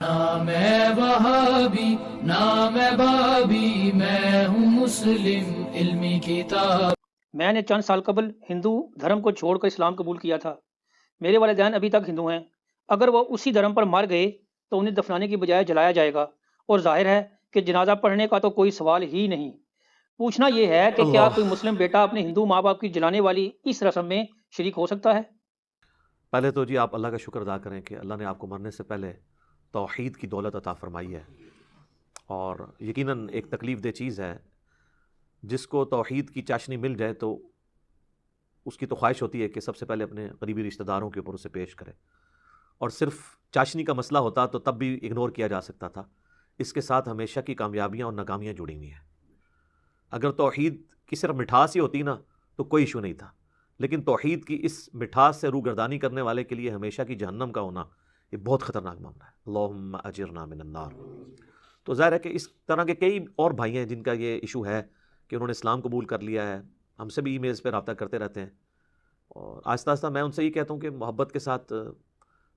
نام ہے وہابی نام ہے بابی، میں ہوں مسلم علمی کتاب۔ میں نے چند سال قبل ہندو دھرم کو چھوڑ کر اسلام قبول کیا تھا۔ میرے والدین ابھی تک ہندو ہیں۔ اگر وہ اسی دھرم پر مر گئے تو انہیں دفنانے کی بجائے جلایا جائے گا، اور ظاہر ہے کہ جنازہ پڑھنے کا تو کوئی سوال ہی نہیں۔ پوچھنا یہ ہے کہ کیا اللہ، کوئی مسلم بیٹا اپنے ہندو ماں باپ کی جلانے والی اس رسم میں شریک ہو سکتا ہے؟ پہلے تو جی آپ اللہ کا شکر ادا کریں کہ اللہ نے آپ کو مرنے سے پہلے توحید کی دولت عطا فرمائی ہے، اور یقیناً ایک تکلیف دہ چیز ہے جس کو توحید کی چاشنی مل جائے تو اس کی تو خواہش ہوتی ہے کہ سب سے پہلے اپنے قریبی رشتہ داروں کے اوپر اسے پیش کرے، اور صرف چاشنی کا مسئلہ ہوتا تو تب بھی اگنور کیا جا سکتا تھا۔ اس کے ساتھ ہمیشہ کی کامیابیاں اور ناکامیاں جڑی ہوئی ہیں۔ اگر توحید کی صرف مٹھاس ہی ہوتی نا تو کوئی ایشو نہیں تھا، لیکن توحید کی اس مٹھاس سے روگردانی کرنے والے کے لیے ہمیشہ کی جہنم کا ہونا یہ بہت خطرناک معاملہ ہے۔ اللہم اجرنا من النار۔ تو ظاہر ہے کہ اس طرح کے کئی اور بھائی ہیں جن کا یہ ایشو ہے کہ انہوں نے اسلام قبول کر لیا ہے، ہم سے بھی ای میلز پہ رابطہ کرتے رہتے ہیں، اور آہستہ آہستہ میں ان سے یہ کہتا ہوں کہ محبت کے ساتھ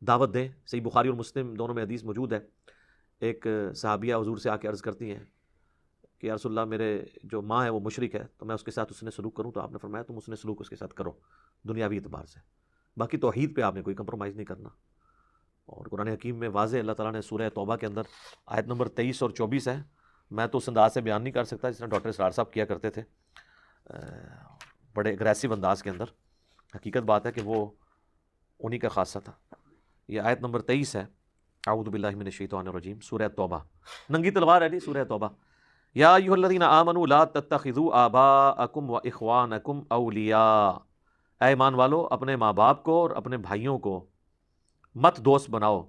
دعوت دیں۔ صحیح بخاری اور مسلم دونوں میں حدیث موجود ہے، ایک صحابیہ حضور سے آ کے عرض کرتی ہیں کہ یا رسول اللہ میرے جو ماں ہے وہ مشرک ہے، تو میں اس کے ساتھ اس نے سلوک کروں؟ تو آپ نے فرمایا تم اس نے سلوک اس کے ساتھ کرو دنیاوی اعتبار سے، باقی توحید پہ آپ نے کوئی کمپرومائز نہیں کرنا۔ اور قرآن حکیم میں واضح اللہ تعالیٰ نے سورہ توبہ کے اندر آیت نمبر 23 اور 24 ہے، میں تو اس انداز سے بیان نہیں کر سکتا جس طرح ڈاکٹر اسرار صاحب کیا کرتے تھے، بڑے اگریسو انداز کے اندر۔ حقیقت بات ہے کہ وہ انہی کا خاصہ تھا۔ یہ آیت نمبر 23 ہے، اعوذ باللہ من الشیطان الرجیم، سورہ توبہ، ننگی تلوار ہے جی سورہ توبہ۔ یا ایھا الذین آمنوا لا تتخذوا آباءکم واخوانکم اولیاء، اے ایمان والو اپنے ماں باپ کو اور اپنے بھائیوں کو مت دوست بناؤ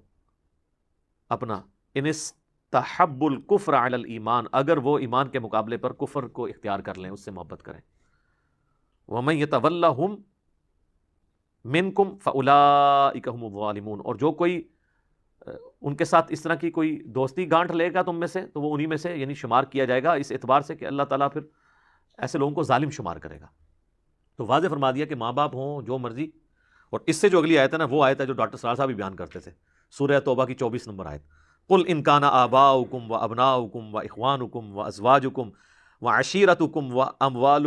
اپنا، ان استحبوا الکفر علی الایمان، اگر وہ ایمان کے مقابلے پر کفر کو اختیار کر لیں، اس سے محبت کریں۔ ومن یتولہم منکم فاولئک هم الظالمون، اور جو کوئی ان کے ساتھ اس طرح کی کوئی دوستی گانٹھ لے گا تم میں سے تو وہ انہی میں سے یعنی شمار کیا جائے گا، اس اعتبار سے کہ اللہ تعالیٰ پھر ایسے لوگوں کو ظالم شمار کرے گا۔ تو واضح فرما دیا کہ ماں باپ ہوں جو مرضی، اور اس سے جو اگلی آیت ہے نا وہ آیت ہے جو ڈاکٹر سرار صاحب بھی بیان کرتے تھے، سورہ توبہ کی 24 نمبر آیت، قل ان کان آباؤکم وابناؤکم واخوانکم وازواجکم وعشیرتکم واموال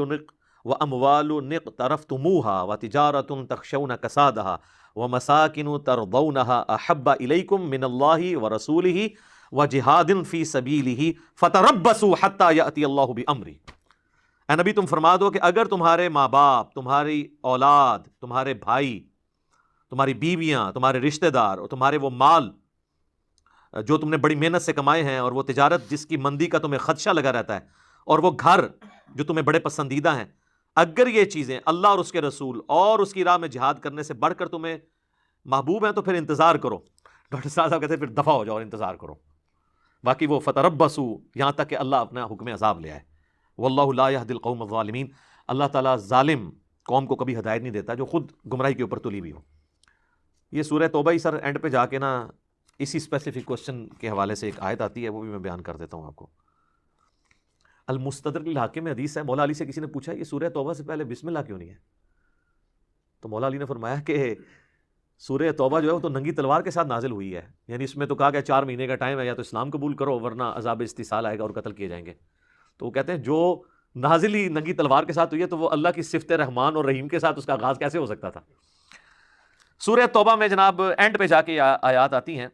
اقترفتموها وتجارۃ تخشون کسادها ومساکن ترضونها احب الیکم من اللہ ورسولہ وجہاد فی سبیلہ فتربصوا حتی یأتی اللہ بامرہ۔ اے نبی تم فرما دو کہ اگر تمہارے ماں باپ، تمہاری اولاد، تمہارے بھائی، تمہاری بیویاں، تمہارے رشتہ دار، اور تمہارے وہ مال جو تم نے بڑی محنت سے کمائے ہیں، اور وہ تجارت جس کی مندی کا تمہیں خدشہ لگا رہتا ہے، اور وہ گھر جو تمہیں بڑے پسندیدہ ہیں، اگر یہ چیزیں اللہ اور اس کے رسول اور اس کی راہ میں جہاد کرنے سے بڑھ کر تمہیں محبوب ہیں تو پھر انتظار کرو۔ ڈاکٹر صاحب کہتے ہیں پھر دفع ہو جاؤ اور انتظار کرو، باقی وہ فتربصوا، یہاں تک کہ اللہ اپنا حکم عذاب لے آئے۔ واللہ لا یہدی القوم الظالمین، اللہ تعالیٰ ظالم قوم کو کبھی ہدایت نہیں دیتا جو خود گمراہی کے اوپر تلی ہوئی ہو۔ یہ سورہ توبہ ہی سر اینڈ پہ جا کے نا اسی اسپیسیفک کوشچن کے حوالے سے ایک آیت آتی ہے، وہ بھی میں بیان کر دیتا ہوں آپ کو۔ المستدرک للحاکم میں حدیث ہے، مولا علی سے کسی نے پوچھا یہ سورہ توبہ سے پہلے بسم اللہ کیوں نہیں ہے؟ تو مولا علی نے فرمایا کہ سورہ توبہ جو ہے وہ تو ننگی تلوار کے ساتھ نازل ہوئی ہے، یعنی اس میں تو کہا کہ 4 مہینے کا ٹائم ہے، یا تو اسلام قبول کرو ورنہ عذاب استحصال آئے گا اور قتل کیے جائیں گے۔ تو وہ کہتے ہیں جو نازل ہی ننگی تلوار کے ساتھ ہوئی ہے تو وہ اللہ کی صفت رحمان اور رحیم کے ساتھ اس کا آغاز کیسے ہو سکتا تھا؟ سورہ توبہ میں جناب اینڈ پہ جا کے آیات آتی ہیں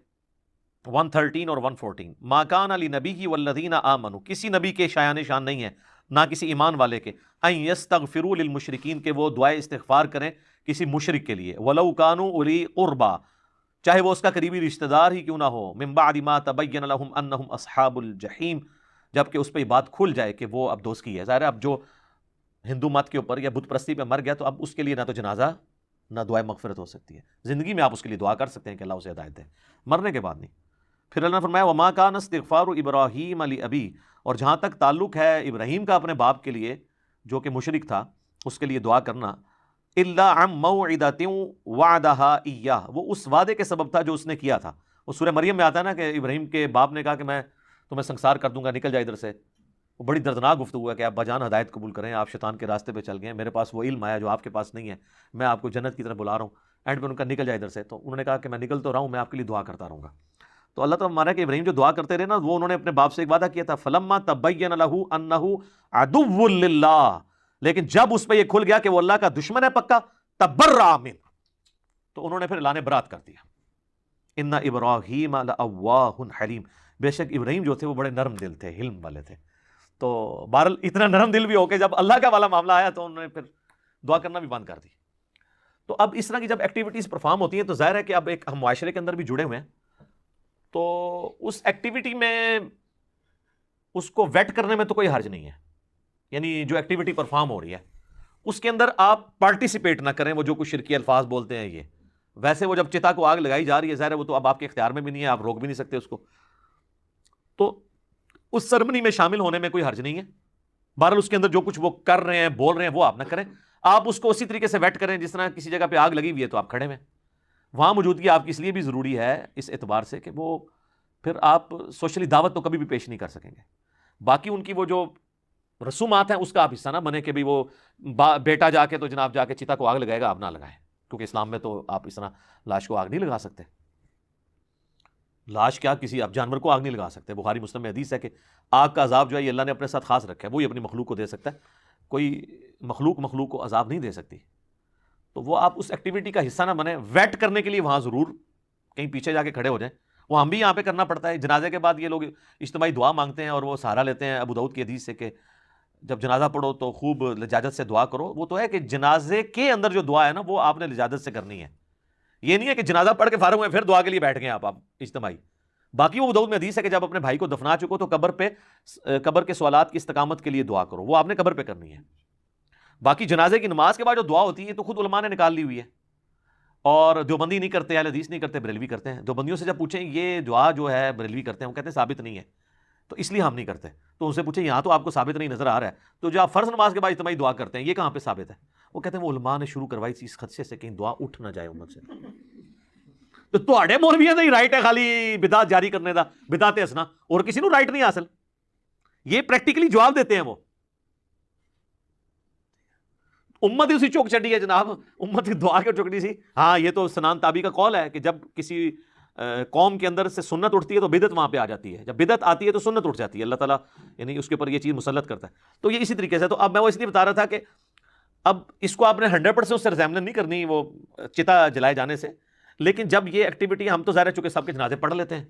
113 اور 114، ما کان لنبی والذین آمنوا، کسی نبی کے شایان شان نہیں ہے نہ کسی ایمان والے کے، ان یستغفروا للمشرکین، کہ وہ دعائے استغفار کریں کسی مشرک کے لیے، ولو کانوا اولی قربا، چاہے وہ اس کا قریبی رشتہ دار ہی کیوں نہ ہو، من بعد ما تبین لهم انہم اصحاب الجحیم، جبکہ اس پہ یہ بات کھل جائے کہ وہ اب دوست کی ہے۔ ظاہر ہے اب جو ہندو مت کے اوپر یا بت پرستی پہ مر گیا تو اب اس کے لیے نہ تو جنازہ نہ دعائے مغفرت ہو سکتی ہے، زندگی میں آپ اس کے لیے دعا کر سکتے ہیں کہ اللہ اسے ہدایت دے، مرنے کے بعد نہیں۔ پھر اللہ نے فرمایا وما کان استغفار ابراہیم لابی، اور جہاں تک تعلق ہے ابراہیم کا اپنے باپ کے لیے جو کہ مشرک تھا، اس کے لیے دعا کرنا، الا عن موعدۃ وعدها ایاہ، وہ اس وعدے کے سبب تھا جو اس نے کیا تھا۔ وہ سورہ مریم میں آتا ہے نا کہ ابراہیم کے باپ نے کہا کہ میں تمہیں سنسار کر دوں گا، نکل جائے ادھر سے۔ وہ بڑی دردناک گفتگو ہے کہ آپ بجان ہدایت قبول کریں، آپ شیطان کے راستے پہ چل گئے، میرے پاس وہ علم آیا جو آپ کے پاس نہیں ہے، میں آپ کو جنت کی طرف بلا رہا ہوں، اینڈ پہ ان کا نکل جائے ادھر سے۔ تو انہوں نے کہا کہ میں نکل تو رہا ہوں، میں آپ کے لیے دعا کرتا رہوں گا۔ تو اللہ تعالیٰ ہمارا کہ ابراہیم جو دعا کرتے رہے نا، وہ انہوں نے اپنے باپ سے ایک وعدہ کیا تھا، فلما تبین لہ انہ عدو للہ، لیکن جب اس پہ یہ کھل گیا کہ وہ اللہ کا دشمن ہے پکا، تبرأ منہ، تو انہوں نے پھر اعلان برات کر دیا. ان ابراہیم لأواہ حلیم، بے شک ابراہیم جو تھے وہ بڑے نرم دل تھے، حلم والے تھے. تو بہرحال اتنا نرم دل بھی ہو کے جب اللہ کا والا معاملہ آیا تو انہوں نے پھر دعا کرنا بھی بند کر دی. تو اب اس طرح کی جب ایکٹیویٹیز پرفارم ہوتی ہیں تو ظاہر ہے کہ اب ایک ہم معاشرے کے اندر بھی جڑے ہوئے ہیں، تو اس ایکٹیویٹی میں اس کو ویٹ کرنے میں تو کوئی حرج نہیں ہے. یعنی جو ایکٹیویٹی پرفارم ہو رہی ہے اس کے اندر آپ پارٹیسپیٹ نہ کریں. وہ جو کچھ شرکی الفاظ بولتے ہیں یہ، ویسے وہ جب چتا کو آگ لگائی جا رہی ہے ظاہر ہے وہ تو اب آپ کے اختیار میں بھی نہیں ہے، آپ روک بھی نہیں سکتے اس کو. تو اس سرمنی میں شامل ہونے میں کوئی حرج نہیں ہے. بہرحال اس کے اندر جو کچھ وہ کر رہے ہیں بول رہے ہیں وہ آپ نہ کریں. آپ اس کو اسی طریقے سے ویٹ کریں جس طرح کسی جگہ پہ آگ لگی ہوئی ہے تو آپ کھڑے میں، وہاں موجودگی آپ کی اس لیے بھی ضروری ہے اس اعتبار سے کہ وہ پھر آپ سوشلی دعوت تو کبھی بھی پیش نہیں کر سکیں گے. باقی ان کی وہ جو رسومات ہیں اس کا آپ حصہ نہ بنے کہ بھی وہ بیٹا جا کے تو جناب جا کے چتا کو آگ لگائے گا، آپ نہ لگائیں، کیونکہ اسلام میں تو آپ اس طرح لاش کو آگ نہیں لگا سکتے. لاش کیا کسی آپ جانور کو آگ نہیں لگا سکتے. بخاری مسلم میں حدیث ہے کہ آگ کا عذاب جو ہے یہ اللہ نے اپنے ساتھ خاص رکھا ہے، وہی اپنی مخلوق کو دے سکتا ہے، کوئی مخلوق کو عذاب نہیں دے سکتی. تو وہ آپ اس ایکٹیویٹی کا حصہ نہ بنیں. ویٹ کرنے کے لیے وہاں ضرور کہیں پیچھے جا کے کھڑے ہو جائیں، وہ ہم بھی یہاں پہ کرنا پڑتا ہے. جنازے کے بعد یہ لوگ اجتماعی دعا مانگتے ہیں اور وہ سہارا لیتے ہیں ابو داؤد کی حدیث سے کہ جب جنازہ پڑھو تو خوب لجاجت سے دعا کرو. وہ تو ہے کہ جنازے کے اندر جو دعا ہے نا وہ آپ نے لجاجت سے کرنی ہے. یہ نہیں ہے کہ جنازہ پڑھ کے فارغ ہوئے پھر دعا کے لیے بیٹھ گئے آپ اجتماعی. باقی وہ ابو داؤد میں حدیث ہے کہ جب اپنے بھائی کو دفنا چکو تو قبر کے سوالات کی استقامت کے لیے دعا کرو، وہ آپ نے قبر پہ کرنی ہے. باقی جنازے کی نماز کے بعد جو دعا ہوتی ہے تو خود علماء نے نکال لی ہوئی ہے، اور دیوبندی نہیں کرتے، اہل حدیث نہیں کرتے، بریلوی کرتے ہیں. دیوبندیوں سے جب پوچھیں یہ دعا جو ہے بریلوی کرتے ہیں، وہ کہتے ہیں ثابت نہیں ہے تو اس لیے ہم نہیں کرتے. تو ان سے پوچھیں یہاں تو آپ کو ثابت نہیں نظر آ رہا ہے، تو جو آپ فرض نماز کے بعد اجتماعی دعا کرتے ہیں یہ کہاں پہ ثابت ہے؟ وہ کہتے ہیں وہ علماء نے شروع کروائی تھی اس خدشے سے کہیں دعا اٹھ نہ جائے امت سے. تو تواڈے مولویاں دا ہی رائٹ ہے خالی بدعت جاری کرنے دا، بدعت ہسنا، اور کسی نو رائٹ نہیں حاصل. یہ پریکٹیکلی جواب دیتے ہیں وہ. امت ہی اسی چوک چڑی ہے جناب، امت کی دعا کے چکڑی سی. ہاں یہ تو سنان تابی کا قول ہے کہ جب کسی قوم کے اندر سے سنت اٹھتی ہے تو بدعت وہاں پہ آ جاتی ہے، جب بدعت آتی ہے تو سنت اٹھ جاتی ہے. اللہ تعالیٰ یعنی اس کے اوپر یہ چیز مسلط کرتا ہے. تو یہ اسی طریقے سے. تو اب میں وہ اس لیے بتا رہا تھا کہ اب اس کو آپ نے 100% اس سے ریزیمبلنس نہیں کرنی وہ چتا جلائے جانے سے، لیکن جب یہ ایکٹیویٹی ہم تو ظاہر ہے چونکہ سب کے جنازے پڑھ لیتے ہیں،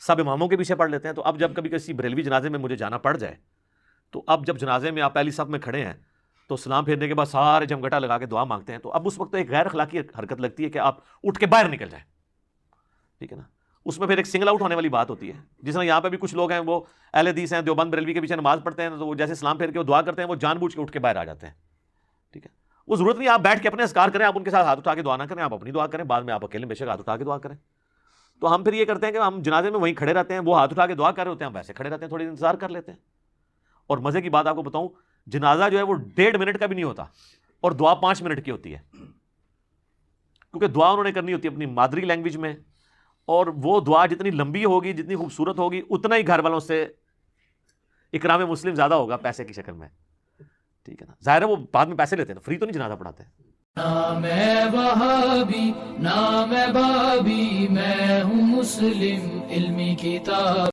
سب اماموں کے پیچھے پڑھ لیتے ہیں، تو اب جب کبھی کسی بریلوی جنازے میں مجھے جانا پڑ جائے تو اب جب جنازے میں آپ پہلی صف میں کھڑے ہیں تو سلام پھیرنے کے بعد سارے جمگٹا لگا کے دعا مانگتے ہیں، تو اب اس وقت ایک غیر اخلاقی حرکت لگتی ہے کہ آپ اٹھ کے باہر نکل جائیں. ٹھیک ہے نا؟ اس میں پھر ایک سنگل آؤٹ ہونے والی بات ہوتی ہے. جس طرح یہاں پہ بھی کچھ لوگ ہیں وہ اہل حدیث ہیں، دیوبند بریلوی کے پیچھے نماز پڑھتے ہیں، تو وہ جیسے سلام پھیر کے وہ دعا کرتے ہیں وہ جان بوجھ کے اٹھ کے باہر آ جاتے ہیں. ٹھیک ہے؟ وہ ضرورت نہیں آپ بیٹھ کے اپنے اذکار کریں، آپ ان کے ساتھ ہاتھ اٹھا کے دعا نہ کریں، آپ اپنی دعا کریں، بعد میں آپ اکیلے بے شک ہاتھ اٹھا کے دعا کریں. تو ہم پھر یہ کرتے ہیں کہ ہم جنازے میں وہیں کھڑے رہتے ہیں، وہ ہاتھ اٹھا کے دعا کر رہے ہوتے ہیں، ہم ویسے کھڑے رہتے ہیں، تھوڑی انتظار کر لیتے ہیں. اور مزے کی بات آپ کو بتاؤں، جنازہ جو ہے وہ 1.5 منٹ کا بھی نہیں ہوتا اور دعا 5 منٹ کی ہوتی ہے، کیونکہ دعا انہوں نے کرنی ہوتی ہے اپنی مادری لینگویج میں، اور وہ دعا جتنی لمبی ہوگی جتنی خوبصورت ہوگی اتنا ہی گھر والوں سے اکرام مسلم زیادہ ہوگا پیسے کی شکل میں. ٹھیک ہے نا؟ ظاہر ہے وہ بعد میں پیسے لیتے ہیں، فری تو نہیں جنازہ پڑھاتے. نام ہے وہابی نام ہے بابی، میں ہوں مسلم علمی کتاب.